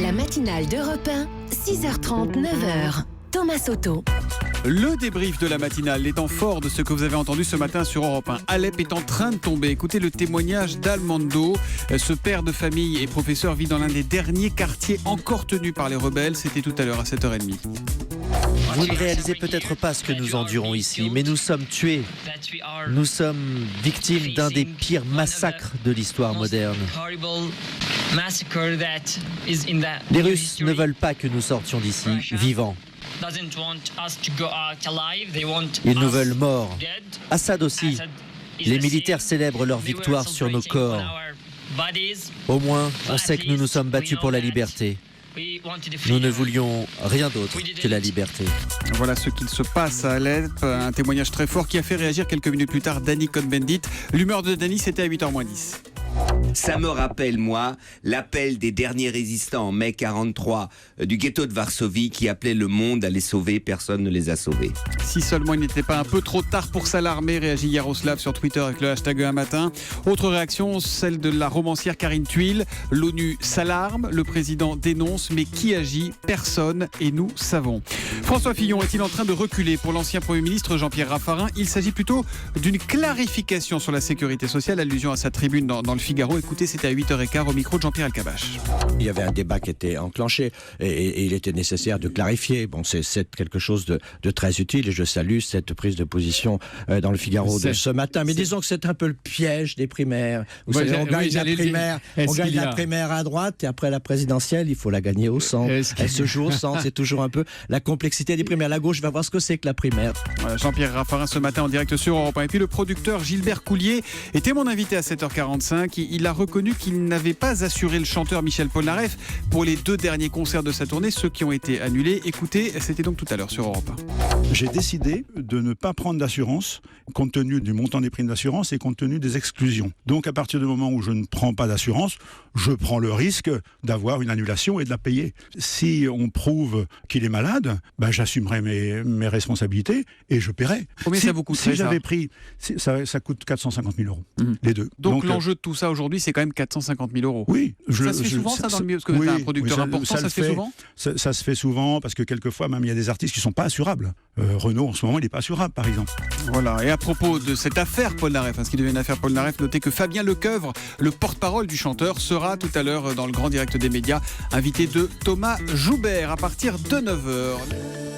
La matinale d'Europe 1, 6h30, 9h. Thomas Soto. Le débrief de la matinale, les temps forts de ce que vous avez entendu ce matin sur Europe 1. Alep est en train de tomber. Écoutez le témoignage d'Almando. Ce père de famille et professeur vit dans l'un des derniers quartiers encore tenus par les rebelles. C'était tout à l'heure à 7h30. Vous ne réalisez peut-être pas ce que nous endurons ici, mais nous sommes tués. Nous sommes victimes d'un des pires massacres de l'histoire moderne. Les Russes ne veulent pas que nous sortions d'ici vivants. Ils nous veulent morts. Assad aussi. Les militaires célèbrent leur victoire sur nos corps. Au moins, on sait que nous nous sommes battus pour la liberté. Nous ne voulions rien d'autre que la liberté. Voilà ce qu'il se passe à Alep, un témoignage très fort qui a fait réagir quelques minutes plus tard Danny Cohn-Bendit. L'humeur de Danny, c'était à 8h-10. Ça me rappelle, moi, l'appel des derniers résistants en mai 43 du ghetto de Varsovie qui appelait le monde à les sauver. Personne ne les a sauvés. Si seulement il n'était pas un peu trop tard pour s'alarmer, réagit Yaroslav sur Twitter avec le hashtag un matin. Autre réaction, celle de la romancière Karine Thuil. L'ONU s'alarme, le président dénonce, mais qui agit? Personne, et nous savons. François Fillon est-il en train de reculer? Pour l'ancien Premier ministre Jean-Pierre Raffarin, il s'agit plutôt d'une clarification sur la sécurité sociale, allusion à sa tribune dans le Figaro. Écoutez, c'était à 8h15 au micro de Jean-Pierre Elkabbach. Il y avait un débat qui était enclenché et il était nécessaire de clarifier. Bon, c'est quelque chose de très utile et je salue cette prise de position dans le Figaro de ce matin. Mais disons que c'est un peu le piège des primaires. Vous savez, on gagne la primaire à droite et après la présidentielle, il faut la gagner au centre. Elle se joue au centre. C'est toujours un peu la complexité des primaires. La gauche va voir ce que c'est que la primaire. Voilà, Jean-Pierre Raffarin ce matin en direct sur Europe 1. Et puis le producteur Gilbert Coulier était mon invité à 7h45. Il a reconnu qu'il n'avait pas assuré le chanteur Michel Polnareff pour les 2 derniers concerts de sa tournée, ceux qui ont été annulés. Écoutez, c'était donc tout à l'heure sur Europe 1. J'ai décidé de ne pas prendre d'assurance compte tenu du montant des primes d'assurance et compte tenu des exclusions. Donc à partir du moment où je ne prends pas d'assurance, je prends le risque d'avoir une annulation et de la payer. Si on prouve qu'il est malade, j'assumerai mes responsabilités et je paierai. Combien ça vous coûterait? Si j'avais pris, ça coûte 450 000 euros, les deux. Donc l'enjeu de tout ça aujourd'hui, c'est quand même 450 000 euros. Oui. Ça se fait souvent ça dans le milieu? Parce que vous êtes un producteur important, ça se fait souvent? Ça se fait souvent parce que quelquefois même il y a des artistes qui ne sont pas assurables. Renaud en ce moment il n'est pas assurable par exemple. Voilà, et à propos de cette affaire Polnareff, ce qui devient une affaire Polnareff, notez que Fabien Lecoeuvre, le porte-parole du chanteur, sera tout à l'heure dans le grand direct des médias, invité de Thomas Joubert à partir de 9h.